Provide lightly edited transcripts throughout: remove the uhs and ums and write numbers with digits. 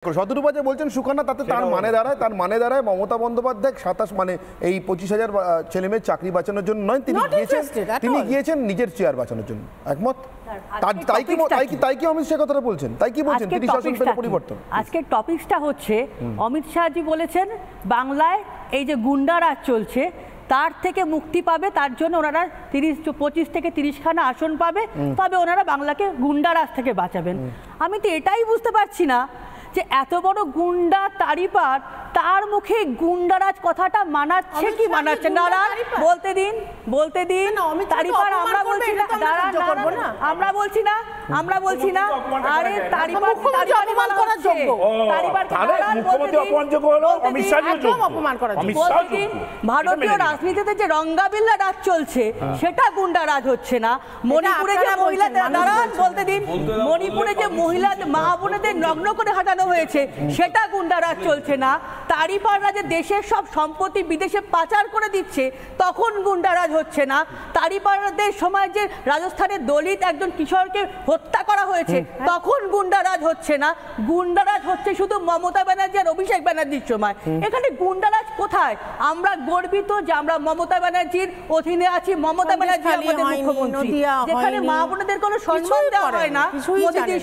শতরূপা বলছেন সুকন্যা, তাতে তার মানে দাঁড়ায় মমতা বন্দ্যোপাধ্যায় ২৭ মানে এই ২৫,০০০ ছেলে মেয়ের চাকরি বাঁচানোর জন্য নয়, তিনি গিয়েছেন নিজের চেয়ার বাঁচানোর জন্য। একমত? তাই কি অমিত শাহ কথাটা বলছেন? তাই কি বলছেন তিনি শাসনটা পরিবর্তন? আজকের টপিকটা হচ্ছে অমিত শাহজি বলেছেন বাংলায় এই যে গুন্ডারাজ চলছে তার থেকে মুক্তি পাবে, তার জন্য ওনারা 25 থেকে 30খানা আসন পাবে, তবে ওনারা বাংলাকে গুন্ডারাজ থেকে বাঁচাবেন। আমি তো এটাই বুঝতে পারছি না যে এত বড় গুন্ডা তারিপার, তার মুখে গুন্ডারাজ কথাটা মানাচ্ছে কি মানাচ্ছে না? বলতে দিন তারিপার, আমরা বলছি না, আমরা বলছি না আরে তারিপার অপমান করার যোগ্য, ভারতীয় রাজনীতিতে যে রঙ্গাবিল্লা রাজ চলছে সেটা গুন্ডারাজ হচ্ছে না। মণিপুরে যে মহিলাদের বলতে দিন, মণিপুরে যে মহিলা মা বোনেদের নগ্ন করে হাঁটানো হয়েছে সেটা গুন্ডারাজ চলছে না। তারিপাররা যে দেশের সব সম্পত্তি বিদেশে পাচার করে দিচ্ছে তখন গুন্ডারাজ হচ্ছে না। তারিপারদের সময় যে রাজস্থানের দলিত একজন কিশোরকে হত্যা করা হয়েছে তখন গুন্ডারাজ হচ্ছে না। গুন্ডারাজ হচ্ছে শুধু মমতা ব্যানার্জি আর অভিষেক ব্যানার্জির সময়। এখানে গুন্ডারাজ কোথায়? আমরা গর্বিত যে আমরা মমতা ব্যানার্জির অধীনে আছি, মমতা ব্যানার্জি আমাদের মুখ্যমন্ত্রী। যেখানে মা বোনেদের কোনো সম্মান দেওয়া হয় না মোদিজির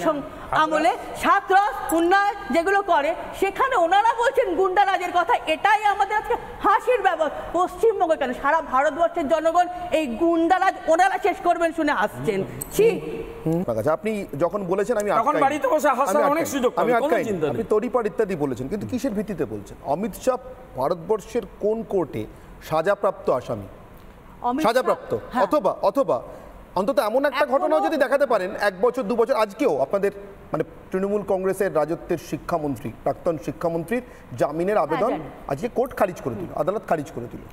আমলে, ছাত্রস উন্নয়ন যেগুলো করে সেখানে ওনারা বলছেন গুন্ডারাজের কথা। এটাই আমাদের আজকে হাসির ব্যাপার। পশ্চিমবঙ্গে কেন সারা ভারতবর্ষের জনগণ এই গুন্ডারাজ ওনারা শেষ করবেন শুনে আসছেন। আপনি যখন বলেছেন আমি তরিপার ইত্যাদি বলেছেন, কিন্তু কিসের ভিত্তিতে বলছেন? অমিত শাহ ভারতবর্ষের কোন কোর্টে সাজাপ্রাপ্ত আসামি, সাজাপ্রাপ্ত অথবা অন্তত এমন একটা ঘটনাও যদি দেখাতে পারেন 1 বছর 2 বছর, আজকেও আপনাদের মানে তৃণমূল কংগ্রেসের রাজত্বের শিক্ষামন্ত্রী, প্রাক্তন শিক্ষামন্ত্রীর জামিনের আবেদন আজকে কোর্ট খারিজ করে দিল, আদালত খারিজ করে দিল।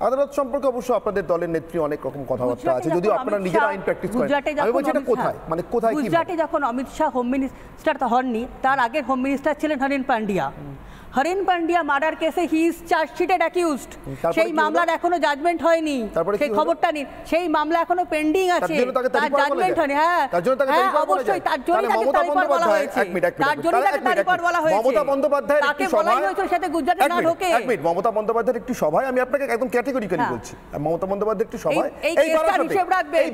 আদালত সম্পর্কে অবশ্য আপনাদের দলের নেত্রী অনেক রকম কথাবার্তা আছে, যদিও আপনারা নিজেরা আইন প্র্যাকটিস করেন। আমি বলছি এটা কোথায়, মানে কোথায়? গুজরাটে যখন অমিত শাহ হোম মিনিস্টার হননি, তার আগের হোম মিনিস্টার ছিলেন হরিন পান্ডিয়া। হরিন পান্ডিয়া মার্ডার কেসে হি ইজ চার্জশিটেড অ্যাকিউজড। সেই মামলার এখনো জাজমেন্ট হয়নি, সেই খবরটা নিন, সেই মামলা এখনো পেন্ডিং আছে, তার জাজমেন্ট হয়নি। হ্যাঁ অবশ্যই, তার জন্য তাকে তারিপার বলা হয়েছে, তার জন্য তাকে তারিপার বলা হয়েছে। মমতা বন্দ্যোপাধ্যায়ের তাকে বলাই হয়েছে সাথে গুজরাটে না ঢোকে। এক মিনিট, মমতা বন্দ্যোপাধ্যায়ের একটি সভায় আমি আপনাকে একদম ক্যাটেগরিক্যালি বলছি, মমতা বন্দ্যোপাধ্যায়ের একটি সভায় এই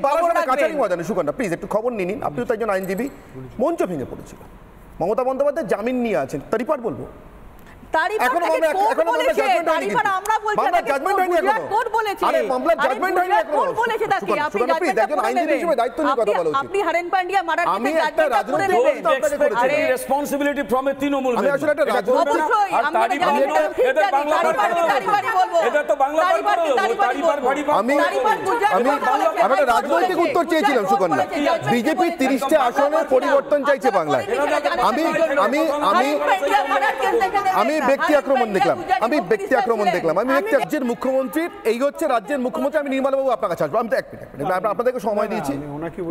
বারাসাতে কাছারি ময়দানে, সুকন্যা প্লিজ একটু খবর নিন, আপনিও তো একজন আইনজীবী, মঞ্চ ভেঙে পড়েছিল। মমতা বন্দ্যোপাধ্যায় জামিন নিয়ে আছেন, তারিপার বলবো? আপনি হরেন পান্ডিয়া মার্ডার রাজনৈতিক উত্তর চেয়েছিলাম সুকন্যা। বিজেপি 30টা আসনের পরিবর্তন চাইছে বাংলায়। আমি ব্যক্তি আক্রমণ দেখলাম, রাজ্যের মুখ্যমন্ত্রীর এই হচ্ছে রাজ্যের মুখ্যমন্ত্রী। আমি নির্মলবাবু আপনার কাছে আসবো, আমি তো এক মিনিট আপনাদেরকে সময় দিয়েছি।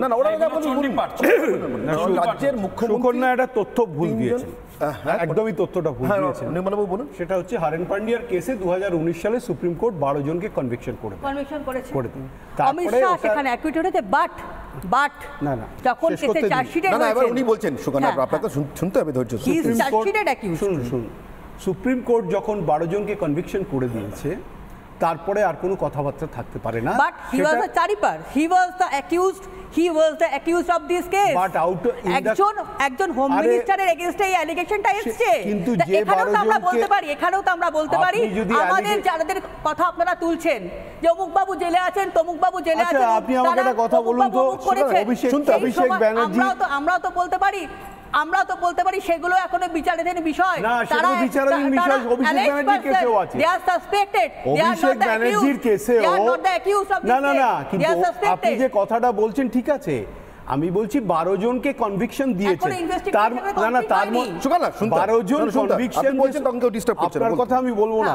না না, রাজ্যের মুখ্যমন্ত্রী একটা তথ্য ভুল দিয়েছেন, একদমই তথ্যটা ভুল দিয়েছেন। নির্মলবাবু বলুন। সেটা হচ্ছে হারেন পান্ডিয়ার কেসে 2019 সালে সুপ্রিম কোর্ট 12 জনকে কনভিকশন করেছে। অমিত শাহ সেখানে অ্যাকুইট হয়েছে, বাট না না যখন কেসে চার্জশিটে না, এবার উনি বলছেন সুকন্যা, আপনাকে শুনতে হবে ধৈর্য। সুপ্রিম কোর্ট যখন 12 জনকে কনভিকশন করে দিয়েছে তারপরে আর কোনো কথাবার্তা থাকতে পারে না। বাট হি ওয়াজ দ্য তারিপার, he was the accused of this case. But একজন হোম মিনিস্টারের এগেইনস্টে এই অ্যালিগেশনটা এসেছে, কিন্তু যে 12 জনকে আমরা বলতে পারি আমাদের যাদের কথা আপনারা তুলছেন যে অমুক বাবু জেলে আছেন, তমুক বাবু জেলে আছেন, আপনি আমাকে একটা কথা বলুন তো, অভিষেক ব্যানার্জি, আমরাও তো বলতে পারি সেগুলো এখনো বিচারাধীন বিষয়। তারা বিচারাধীন বিষয় অভিষেক ব্যানার্জির কেসেও আছে, they are suspected, অভিষেক ব্যানার্জির কেসেও না, কিন্তু আপনি যে কথাটা বলছেন ঠিক আছে, আমি বলছি 12 জনকে কনভিকশন দিয়েছে, তার না না তার 12 জন কনভিকশন বলছেন, তখন ডিস্টার্ব করছেন। আপনার কথা আমি বলবো না,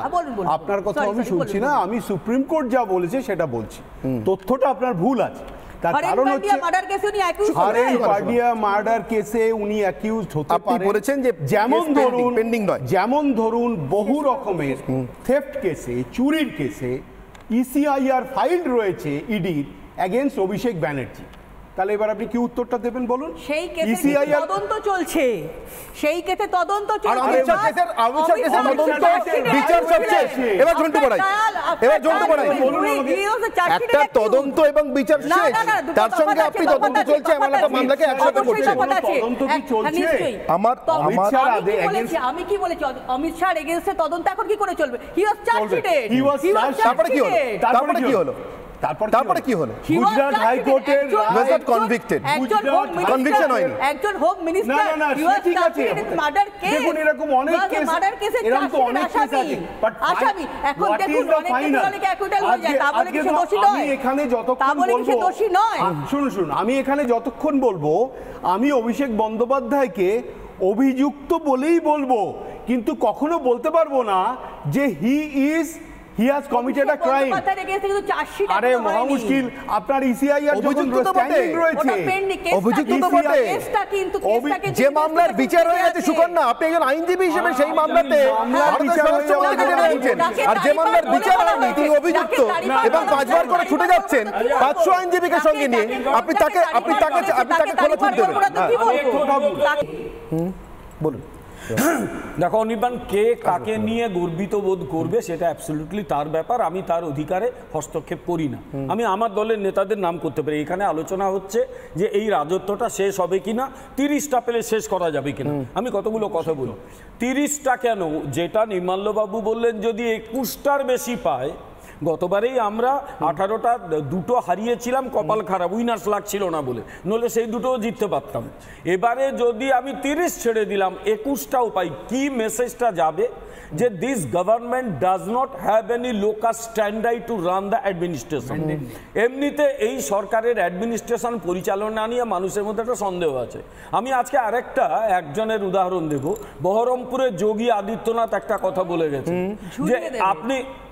আপনার কথা আমি শুনছি না, আমি সুপ্রিম কোর্ট যা বলেছে সেটা বলছি। তথ্যটা আপনার ভুল আছে, তার কারণ হচ্ছে হারেন পান্ডিয়া মার্ডার কেসে উনি অ্যাকিউজড হতে পারেন বলেছেন, যে যেমন ধরুন বহু রকমের থেফট কেসে, চুরির কেসে ইসিআইআর ফাইল রয়েছে ইডির এগেইনস্ট অভিষেক ব্যানার্জি। তাহলে এবার আপনি কি উত্তরটা দেবেন বলুন? সেই কেসে তদন্ত চলছে, সেই কেসে তদন্ত চলছে। আর অমিত শাহ কেসের তদন্ত বিচার চলছে। এবার ঝন্টু বড়াই, একটা তদন্ত এবং বিচার শেষ, তার সঙ্গে আপনি তদন্ত চলছে এমন একটা মামলাকে একসাথে করছেন। তদন্ত কি চলছে? আমি কি বলেছি? অমিত শাহ এগেইনস্টে তদন্ত এখন কি করে চলবে? হি ওয়াজ চার্জশিটেড। তারপরে কি হলো? তারপরে কি হলো? গুজরাট হাইকোর্টের নট কনভিক্টেড, কনভিকশন হয়নি। একজন home minister he was chargesheeted in murder case. দেখুন এরকম অনেক কেস, মার্ডার কেসে এরকম তো অনেক কেস আছে, বাট আসামি এখন দেখুন অনেক ক্ষেত্রে অ্যাকুইটাল হয়ে যায়, তা বলে কি দোষী নয়? আমি এখানে যতক্ষণ বলবো, দোষী নয়। শুনুন, আমি এখানে যতক্ষণ বলবো, আমি অভিষেক বন্দ্যোপাধ্যায়কে অভিযুক্ত বলেই বলবো, কিন্তু কখনো বলতে পারবো না যে he has committed a crime. আরে মহা মুশকিল, আপনার ইসিআইআর যখন স্ট্যান্ডিং রয়েছে, অভিযুক্ত তো বটে, যে মামলার বিচার হয়ে গেছে সুকন্যা, আপনি একজন আইনজীবী হিসেবে সেই মামলাতে আর যে মামলার বিচার হয়নি তিনি অভিযুক্ত এবং 5 বার করে ছুটে যাচ্ছেন 500 আইনজীবীকে সঙ্গে নিয়ে, আপনি তাকে খোলা ছুট দেবেন? বলুন। দেখো অনির্বাণ, কে কাকে নিয়ে গর্বিত বোধ করবে সেটা অ্যাবসলিউটলি তার ব্যাপার, আমি তার অধিকারে হস্তক্ষেপ করি না। আমি আমার দলের নেতাদের নাম করতে পারি। এখানে আলোচনা হচ্ছে যে এই রাজত্বটা শেষ হবে কিনা, 30টা পেলে শেষ করা যাবে কিনা। আমি কতগুলো কথা বলি। 30টা কেন, যেটা নির্মাল্যবাবু বললেন যদি 21টার বেশি পায়, গতবারেই আমরা 18টা, 2টো হারিয়েছিলাম, কপাল খারাপ, উইনার্স লাক ছিল না বলে, নইলে সেই দুটোও জিততে পারতাম। এবারে যদি আমি 30 ছেড়ে দিলাম, 21টাও পাই, কি মেসেজটা যাবে? যে this government does not have any local standard to run the administration. এমনিতে এই সরকারের অ্যাডমিনিস্ট্রেশন পরিচালনা নিয়ে মানুষের মধ্যে একটা সন্দেহ আছে। আমি আজকে একজনের উদাহরণ দেব। বহরমপুরে যোগী আদিত্যনাথ একটা কথা বলে গেছে যে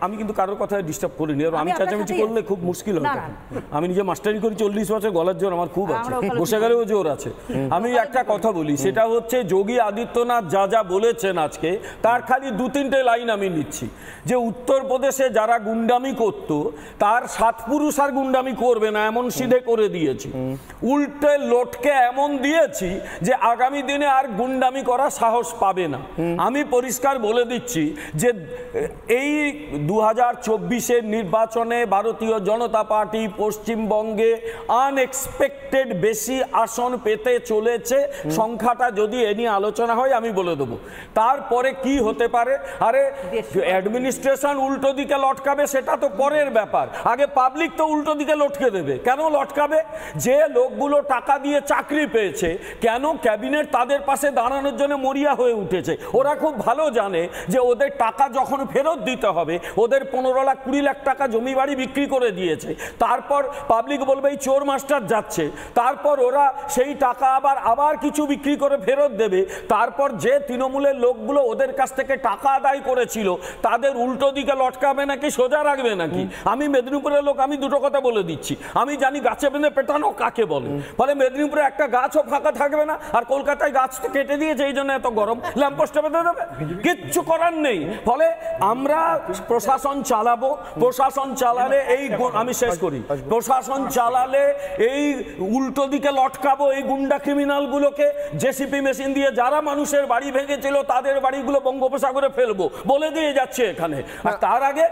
আমি কিন্তু কারোর কথা ডিস্টার্ব করিনি, আর আমি চেঁচামেচি করলে খুব মুশকিল হয়। আমি নিজে মাস্টারি করি 40 বছর, গলার জোর আমার খুব আছে, বসে গেলেও জোর আছে। আমি একটা কথা বলি, সেটা হচ্ছে যোগী আদিত্যনাথ যা বলেছেন আজকে, তার খালি 2-3টে লাইন আমি নিচ্ছি। যে উত্তরপ্রদেশে যারা গুন্ডামি করত, তার 7 পুরুষ আর গুন্ডামি করবে না এমন সিধে করে দিয়েছি। উল্টে লোটকে এমন দিয়েছি যে আগামী দিনে আর গুন্ডামি করার সাহস পাবে না। আমি পরিষ্কার বলে দিচ্ছি যে এই 2024-এর নির্বাচনে ভারতীয় জনতা পার্টি পশ্চিমবঙ্গে আনএক্সপেক্টেড বেশি আসন পেতে চলেছে। সংখ্যাটা যদি এ নিয়ে আলোচনা হয় আমি বলে দেবো। তারপরে কি হতে পারে? আরে অ্যাডমিনিস্ট্রেশন উল্টো দিকে লটকাবে সেটা তো পরের ব্যাপার, আগে পাবলিক তো উল্টো দিকে লটকে দেবে। কেন লটকাবে? যে লোকগুলো টাকা দিয়ে চাকরি পেয়েছে, কেন ক্যাবিনেট তাদের পাশে দাঁড়ানোর জন্য মরিয়া হয়ে উঠেছে। ওরা খুব ভালো জানে যে ওদের টাকা যখন ফেরত দিতে হবে, ওদের 15 লাখ 20 লাখ টাকা জমি বাড়ি বিক্রি করে দিয়েছে, তারপর পাবলিক বলবে এই চোর মাস্টার যাচ্ছে, তারপর ওরা সেই টাকা আবার কিছু বিক্রি করে ফেরত দেবে। তারপর যে তৃণমূলের লোকগুলো ওদের কাছ থেকে টাকা আদায় করেছিল তাদের উল্টো দিকে লটকাবে নাকি সোজা রাখবে নাকি? আমি মেদিনীপুরের লোক, আমি দুটো কথা বলে দিচ্ছি। আমি জানি গাছে বেঁধে পেটানো কাকে বলে। ফলে মেদিনীপুরে একটা গাছও ফাঁকা থাকবে না, আর কলকাতায় গাছ তো কেটে দিয়েছে, এই জন্য এত গরম, ল্যাম্পপোস্টে বেঁধে দেবে, কিচ্ছু করার নেই। ফলে আমরা প্রশাসন চালাবো, প্রশাসন চালালে আমি শেষ করি, প্রশাসন চালালে এই উল্টো দিকে লটকাবো এই গুন্ডা ক্রিমিনালগুলোকে। জেসিপি মেশিন দিয়ে যারা মানুষের বাড়ি ভেঙেছিল তাদের বাড়িগুলো বঙ্গোপসাগরে ফেলবো বলে দিয়ে যাচ্ছে এখানে। আর তার আগে